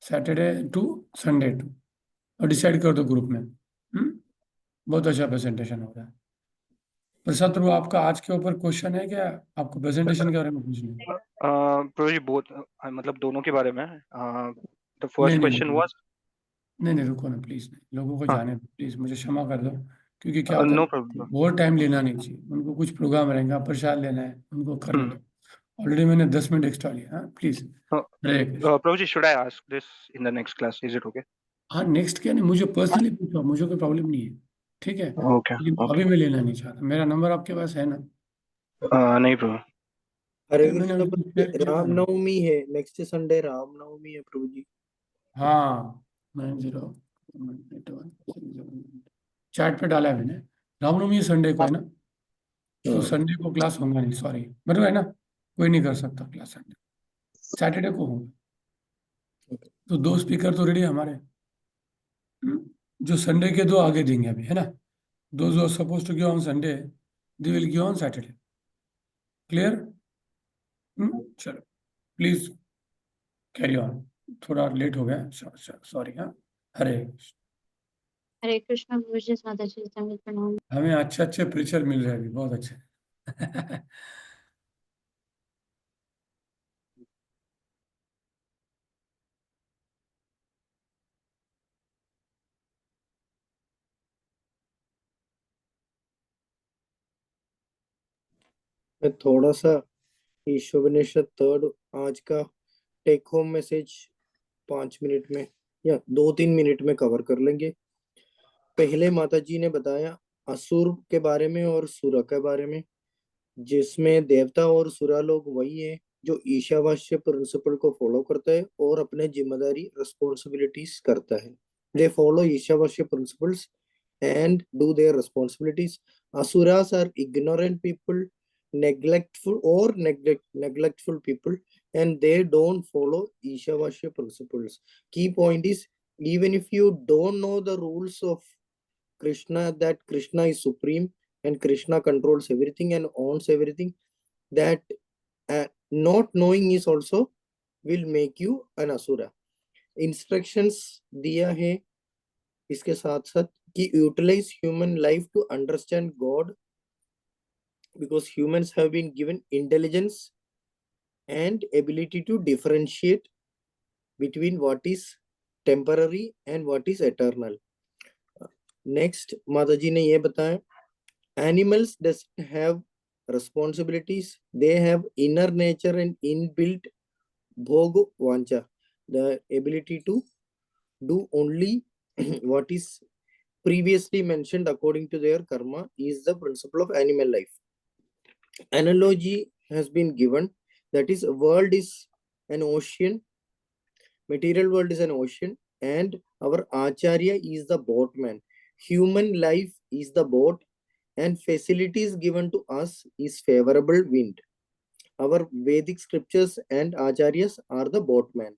Speaker 1: Saturday two Sunday two, और डिसाइड कर दो ग्रुप में। बहुत अच्छा प्रेजेंटेशन हो रहा है। प्रसाद प्रभु, आपका आज के ऊपर क्वेश्चन है क्या? आपको प्रेजेंटेशन के बारे में पूछना है?
Speaker 5: प्रभु जी, बहुत मतलब दोनों के बारे में। द
Speaker 1: नहीं
Speaker 5: फर्स्ट
Speaker 1: नहीं
Speaker 5: क्वेश्चन
Speaker 1: नहीं
Speaker 5: वाज,
Speaker 1: नहीं नहीं, रुको ना प्लीज, नहीं, लोगों को
Speaker 5: हाँ
Speaker 1: जाने दो प्लीज, मुझे क्षमा कर दो। क्योंकि क्या होता
Speaker 5: नो
Speaker 1: है,
Speaker 5: प्रॉब्लम।
Speaker 1: बहुत टाइम लेना नहीं चाहिए, उनको कुछ प्रोग्राम रहेगा, प्रसाद लेना है, उनको करने
Speaker 5: हम्म।
Speaker 1: दो। ऑलरेडी मैंने 10 मिनट एक्स्ट्रा लिया। हाँ please. Hare Krishna.
Speaker 5: Prabhuji, should I ask this in the next class? Is it okay?
Speaker 1: हाँ नेक्स्ट क्या नहीं, मुझे पर्सनली पूछो, मुझे कोई प्रॉब्लम नहीं है, ठीक है,
Speaker 5: Okay,
Speaker 1: लेकिन
Speaker 5: okay.
Speaker 1: अभी मैं लेना नहीं चाहता। मेरा नंबर आपके पास है ना?
Speaker 5: नहीं प्रभु।
Speaker 6: हरे
Speaker 1: मैंने
Speaker 6: कृष्ण
Speaker 1: अभी
Speaker 6: प्रभु
Speaker 1: कुछ शेयर
Speaker 6: जी,
Speaker 1: किया था ना।
Speaker 6: रामनवमी है, नेक्स्ट संडे रामनवमी है प्रभु जी।
Speaker 1: हाँ 9081 चैट पे डाला है मैंने। रामनवमी संडे को है ना, तो संडे को क्लास होगा नहीं, सॉरी, मतलब है ना, कोई नहीं कर सकता क्लास संडे, सैटरडे को होगा। तो 2 स्पीकर तो रेडी हमारे, जो संडे के 2 आगे देंगे अभी, है ना। Those are suppose to give on Sunday, they will give on Saturday. Clear? चलो प्लीज कैरी ऑन, थोड़ा लेट हो गया, सॉरी। हाँ हरे कृष्ण।
Speaker 7: हरे कृष्ण गुरुजी, माता जी तमिल प्रणाम।
Speaker 1: हमें अच्छे अच्छे प्रीचर मिल रहे हैं अभी, बहुत अच्छे।
Speaker 6: मैं थोड़ा सा ईशोपनिषद थर्ड आज का टेक होम मैसेज 5 मिनट में या 2-3 मिनट में कवर कर लेंगे। पहले माता जी ने बताया असुर के बारे में और सुर के बारे में, जिसमें देवता और सुरा लोग वही है जो ईशावास्य प्रिंसिपल को फॉलो करता है और अपने जिम्मेदारी रिस्पॉन्सिबिलिटीज करता है। They follow Ishavasya principles and do their responsibilities. Asuras are ignorant people, neglectful people, and they don't follow Ishavasya principles. Key point is, even if you don't know the rules of Krishna, that Krishna is supreme and Krishna controls everything and owns everything, that not knowing is also will make you an asura. Instructions दिया है इसके साथ साथ कि utilize human life to understand God, because humans have been given intelligence and ability to differentiate between what is temporary and what is eternal. Next, Mataji ने ये बताया, animals doesn't have responsibilities, they have inner nature and inbuilt bhog vancha, the ability to do only what is previously mentioned according to their karma is the principle of animal life. Analogy has been given, that is, world is an ocean, material world is an ocean, and our acharya is the boatman. Human life is the boat, and facilities given to us is favorable wind. Our Vedic scriptures and acharyas are the boatman.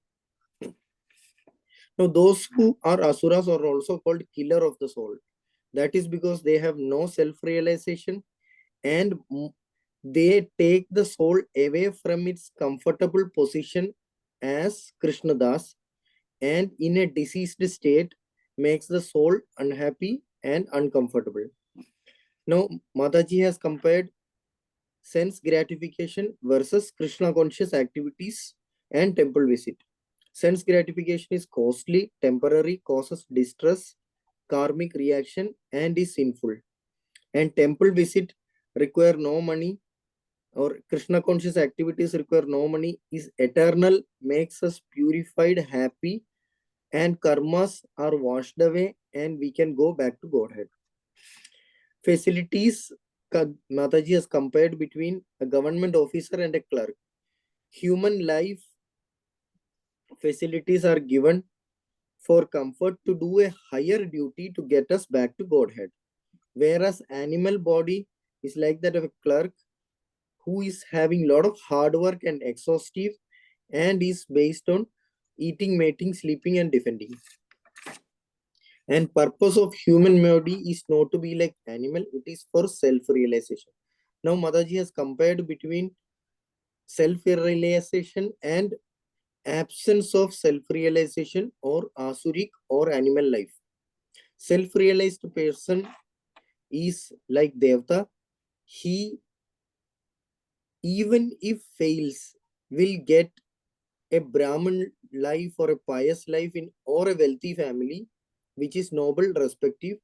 Speaker 6: Now, those who are asuras are also called killer of the soul. That is because they have no self-realization and they take the soul away from its comfortable position as Krishna Das, and in a diseased state makes the soul unhappy and uncomfortable. Now, Mataji has compared sense gratification versus Krishna conscious activities and temple visit. Sense gratification is costly, temporary, causes distress, karmic reaction, and is sinful. And temple visit require no money, or Krishna conscious activities require no money, is eternal, makes us purified, happy, and karmas are washed away, and we can go back to Godhead. Facilities, Mataji has compared between a government officer and a clerk. Human life facilities are given for comfort to do a higher duty to get us back to Godhead. Whereas animal body is like that of a clerk who is having a lot of hard work and exhaustive, and is based on eating, mating, sleeping, and defending. And purpose of human body is not to be like animal, it is for self-realization. Now Mataji has compared between self-realization and absence of self-realization or asuric or animal life. Self-realized person is like Devta. He, even if fails, will get a Brahmin life or a pious life in or a wealthy family, which is noble, respective,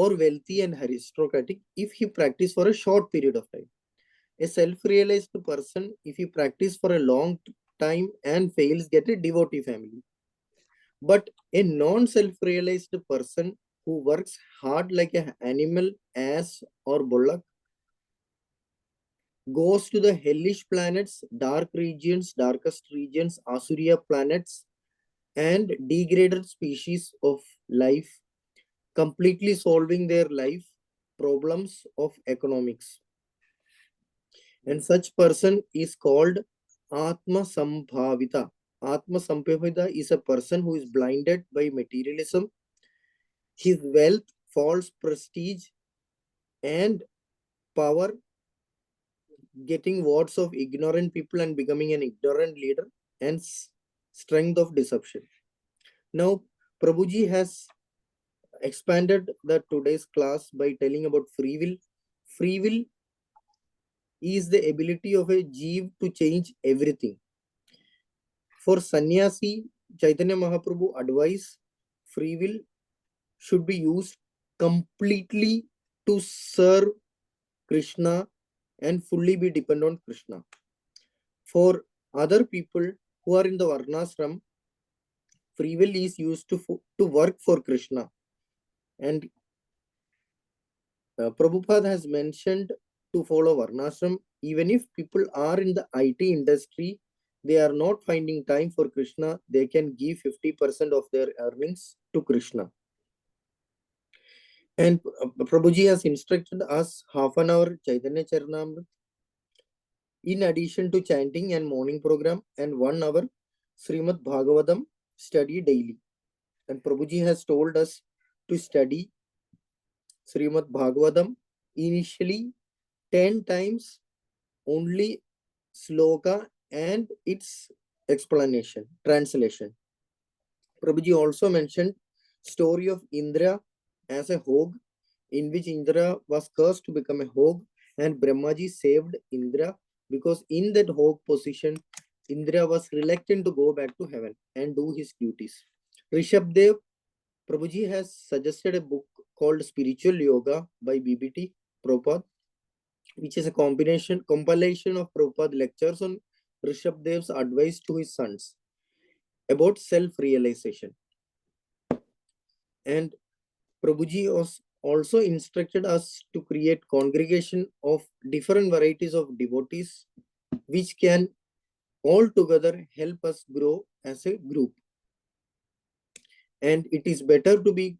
Speaker 6: or wealthy and aristocratic if he practice for a short period of time. A self-realized person, if he practice for a long time and fails, get a devotee family. But a non-self-realized person who works hard like an animal, ass or bullock, goes to the hellish planets, dark regions, darkest regions, Asuria planets, and degraded species of life, completely solving their life problems of economics. And such person is called Atma Sambhavita. Atma Sambhavita is a person who is blinded by materialism, his wealth, false prestige, and power, getting votes of ignorant people and becoming an ignorant leader, and strength of deception. Now, Prabhuji has expanded the today's class by telling about free will. Free will is the ability of a jeev to change everything. For sannyasi, Chaitanya Mahaprabhu advised free will should be used completely to serve Krishna and fully be dependent on Krishna. For other people who are in the Varnashram, free will is used to work for Krishna. And Prabhupada has mentioned to follow Varnashram. Even if people are in the IT industry, they are not finding time for Krishna, they can give 50% of their earnings to Krishna. And Prabhuji has instructed us half an hour Chaitanya Charanamrita in addition to chanting and morning program, and 1 hour Srimad Bhagavatam study daily. And Prabhuji has told us to study Srimad Bhagavatam initially 10 times, only sloka and its explanation, translation. Prabhuji also mentioned story of Indra as a hog, in which Indra was cursed to become a hog, and Brahmaji saved Indra because in that hog position, Indra was reluctant to go back to heaven and do his duties. Rishabdev, Prabhuji has suggested a book called Spiritual Yoga by BBT Prabhupada, which is a compilation of Prabhupada lectures on Rishabdev's advice to his sons about self-realization. And Prabhuji also instructed us to create congregation of different varieties of devotees, which can all together help us grow as a group. And it is better to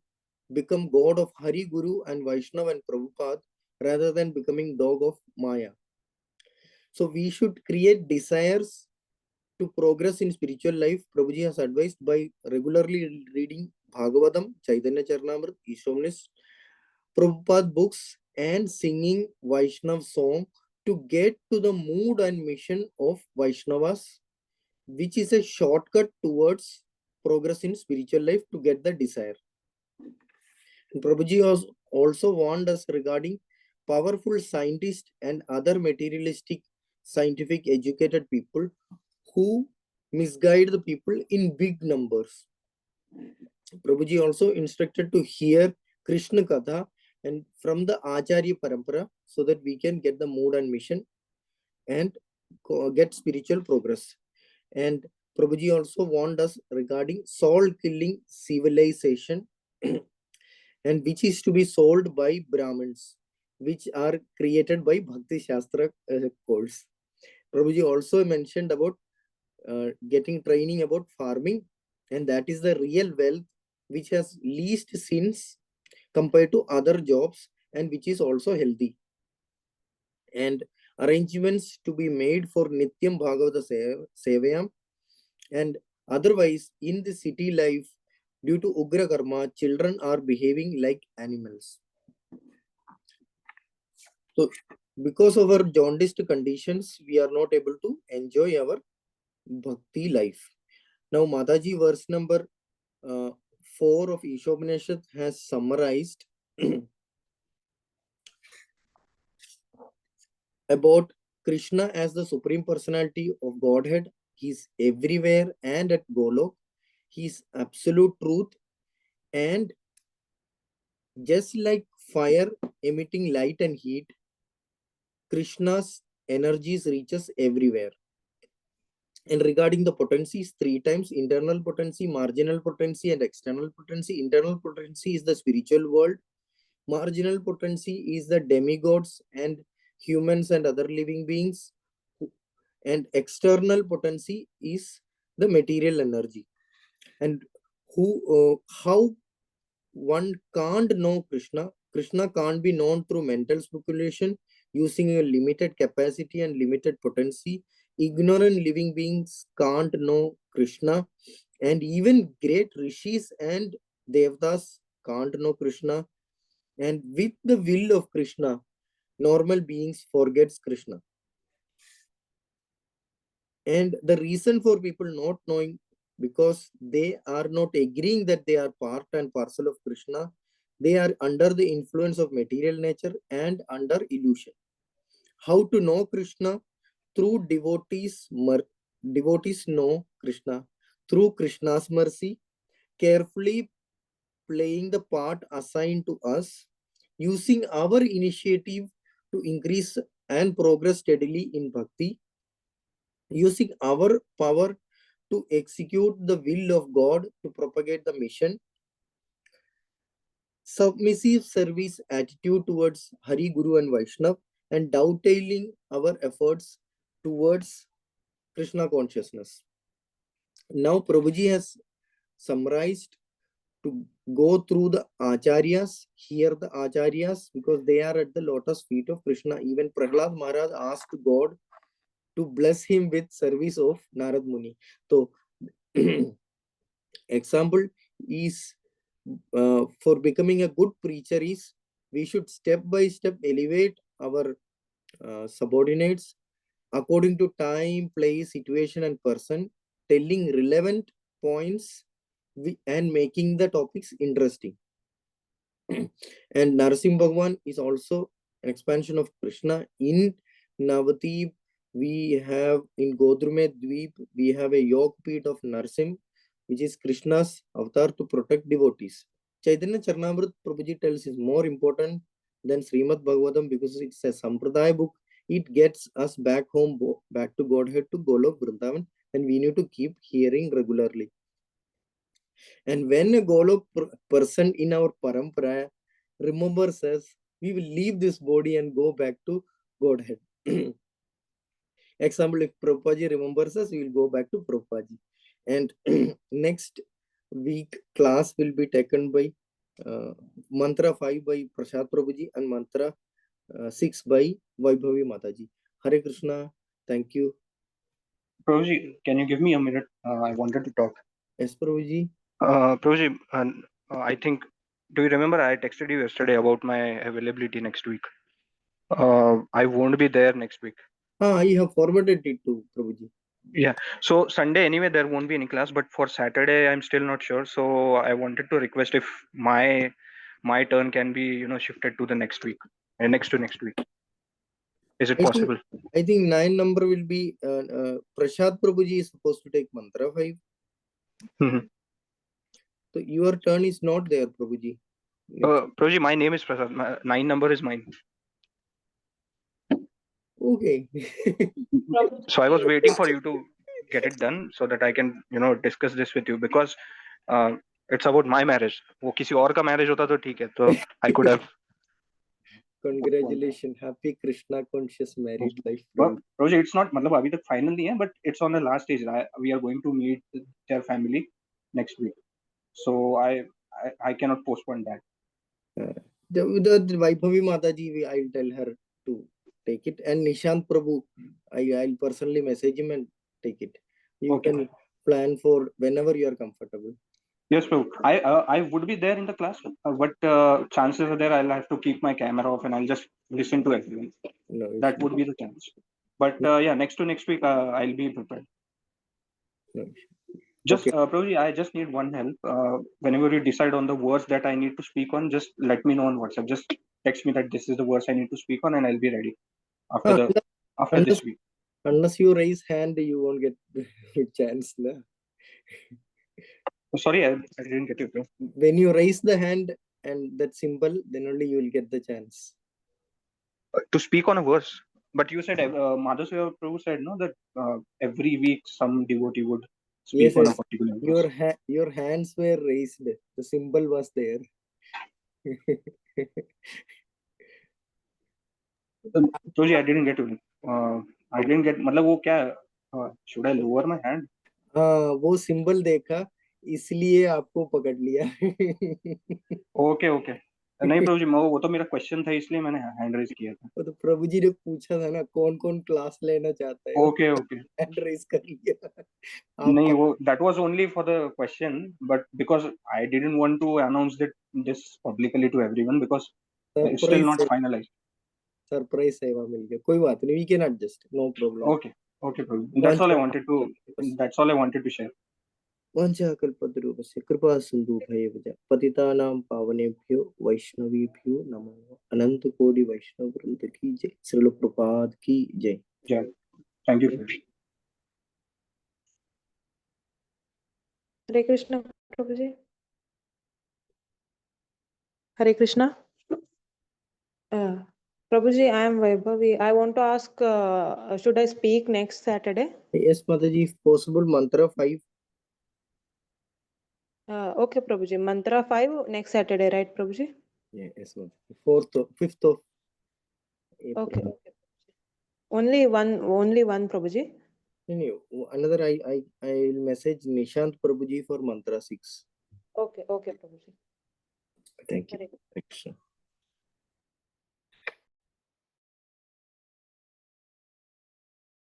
Speaker 6: become God of Hari, Guru and Vaishnava and Prabhupada rather than becoming dog of Maya. So we should create desires to progress in spiritual life. Prabhuji has advised by regularly reading Bhagavatam, Chaitanya Charanamrita, Isopanisad, Prabhupada books, and singing Vaishnava song to get to the mood and mission of Vaishnavas, which is a shortcut towards progress in spiritual life to get the desire. And Prabhuji also warned us regarding powerful scientists and other materialistic, scientific, educated people who misguide the people in big numbers. Prabhuji also instructed to hear Krishna Katha and from the Acharya Parampara so that we can get the mood and mission and get spiritual progress. And Prabhuji also warned us regarding soul-killing civilization and which is to be sold by Brahmins, which are created by Bhakti Shastra course. Prabhuji also mentioned about getting training about farming, and that is the real wealth which has least sins compared to other jobs and which is also healthy. And arrangements to be made for Nityam Bhagavata Sevayam. And otherwise, in the city life, due to Ugra Karma, children are behaving like animals. So, because of our jaundiced conditions, we are not able to enjoy our bhakti life. Now, Mataji, verse number 4 of Isopanisad has summarized about Krishna as the Supreme Personality of Godhead. He is everywhere and at Golok. He is absolute truth, and Just like fire emitting light and heat, Krishna's energies reaches everywhere. And regarding the potencies, 3 times: internal potency, marginal potency, and external potency. Internal potency is the spiritual world. Marginal potency is the demigods and humans and other living beings. And external potency is the material energy. And how one can't know Krishna. Krishna can't be known through mental speculation using a limited capacity and limited potency. Ignorant living beings can't know Krishna, and even great rishis and devtas can't know Krishna. And with the will of Krishna, normal beings forgets Krishna. And the reason for people not knowing, because they are not agreeing that they are part and parcel of Krishna. They are under the influence of material nature and under illusion. How to know Krishna? Through devotees. Devotees know Krishna through Krishna's mercy, carefully playing the part assigned to us, using our initiative to increase and progress steadily in bhakti, using our power to execute the will of God to propagate the mission, submissive service attitude towards Hari, Guru and Vaishnav, and dovetailing our efforts towards Krishna consciousness. Now Prabhuji has summarized to go through the acharyas, hear the acharyas, because they are at the lotus feet of Krishna. Even Prahlad Maharaj asked God to bless him with service of Narad Muni. So example is for becoming a good preacher is we should step by step elevate our subordinates according to time, place, situation and person, telling relevant points and making the topics interesting. And Narasimha Bhagwan is also an expansion of Krishna. In Navadvip, we have in Godrume Dweep, we have a Yog Peeth of Narasimha, which is Krishna's avatar to protect devotees. Chaitanya Charnamrita Prabhuji tells is more important than Srimad Bhagavatam because it's a Sampradaya book. It gets us back home, back to Godhead, to Golok Vrindavan, and we need to keep hearing regularly. And when a Golok person in our parampara remembers us, we will leave this body and go back to Godhead. Example, if Prabhupada remembers us, we will go back to Prabhupada. And next week class will be taken by mantra 5 by Prasad Prabhuji and mantra 6 by Vaibhavi Mataji. Hare Krishna. Thank you.
Speaker 5: Prabhuji, can you give me a minute? I wanted to talk.
Speaker 6: Yes, Prabhuji.
Speaker 5: Prabhuji, I think, do you remember I texted you yesterday about my availability next week? I won't be there next week.
Speaker 6: I have forwarded it to Prabhuji.
Speaker 5: Yeah. So Sunday anyway there won't be any class, but for Saturday I'm still not sure. So I wanted to request if my turn can be shifted to the next week, next to next week. Is it possible?
Speaker 6: I think 9 number will be Prasad Prabhuji is supposed to take mantra 5. So your turn is not there, Prabhuji.
Speaker 5: Prabhuji, my name is Prasad. 9 number is mine.
Speaker 6: Okay.
Speaker 5: So I was waiting for you to get it done so that I can discuss this with you, because it's about my marriage. वो किसी और का marriage होता तो ठीक है, तो I could have.
Speaker 6: Congratulations, happy Krishna conscious married life.
Speaker 5: Prabhuji, it's not मतलब अभी तक final नहीं है, but it's on the last stage. We are going to meet their family next week, so I cannot postpone that.
Speaker 6: The Vaibhavi Mataji, I'll tell her to take it, and Nishant Prabhu, I'll personally message him and take it. You can plan for whenever you are comfortable.
Speaker 5: Yes, Prabhu. I would be there in the class, but chances are there I'll have to keep my camera off and I'll just listen to everyone.
Speaker 6: No,
Speaker 5: that would be the chance. But yeah, next week I'll be prepared.
Speaker 6: No.
Speaker 5: Just Prabhuji, I just need one help. Whenever you decide on the words that I need to speak on, just let me know on WhatsApp. Just text me that this is the words I need to speak on, and I'll be ready after this week.
Speaker 6: Unless you raise hand, you won't get a chance. No?
Speaker 5: Sorry, I didn't get you.
Speaker 6: When you raise the hand, and that symbol, then only you will get the chance.
Speaker 5: To speak on a verse. But you said, Madhav Seva Prabhu said, no, that every week some devotee would speak
Speaker 6: Yes,
Speaker 5: on a
Speaker 6: yes.
Speaker 5: particular verse.
Speaker 6: Your hands were raised. The symbol was there.
Speaker 5: Prabhuji, I didn't get it. I didn't get, मतलब वो क्या है? Should I lower my hand?
Speaker 6: हाँ, वो symbol देखा इसलिए आपको पकड़ लिया.
Speaker 5: Okay okay. नहीं प्रभु जी, वो तो मेरा क्वेश्चन था इसलिए मैंने हैंड रेज किया था.
Speaker 6: वो तो प्रभु जी ने पूछा था ना कौन कौन क्लास लेना चाहता है.
Speaker 5: Okay okay.
Speaker 6: हैंड रेज कर लिया.
Speaker 5: नहीं, वो that was only for the question, but because I didn't want to announce this publicly to everyone because it's still not finalized.
Speaker 6: Surprise सेवा मिल गया. कोई बात नहीं, we can adjust, no problem.
Speaker 5: Okay, okay, Prabhu. That's all I wanted to share.
Speaker 6: वाञ्छाकल्पतरुभ्यश्च कृपा सिन्धुभ्येव पतितानां पावनेभ्यो वैष्णवेभ्यो नमः. अनंत कोटि वैष्णव वृंद की जय. श्रील प्रभुपाद की जय.
Speaker 5: Yeah. Thank you, Prabhu.
Speaker 8: Hare Krishna, Prabhuji. Hare Krishna. Prabhuji, I am Vaibhavi. I want to ask, should I speak next Saturday?
Speaker 6: Yes, Mataji, if possible, mantra 5.
Speaker 8: Okay, Prabhuji. Mantra 5 next Saturday, right, Prabhuji?
Speaker 6: Yeah, yes, Mataji. 5th of April.
Speaker 8: Okay, okay. Only one, Prabhuji.
Speaker 6: No, another I will message Nishant Prabhuji for mantra 6.
Speaker 8: Okay, Prabhuji.
Speaker 6: Thank you.
Speaker 8: Hare
Speaker 6: Thank you.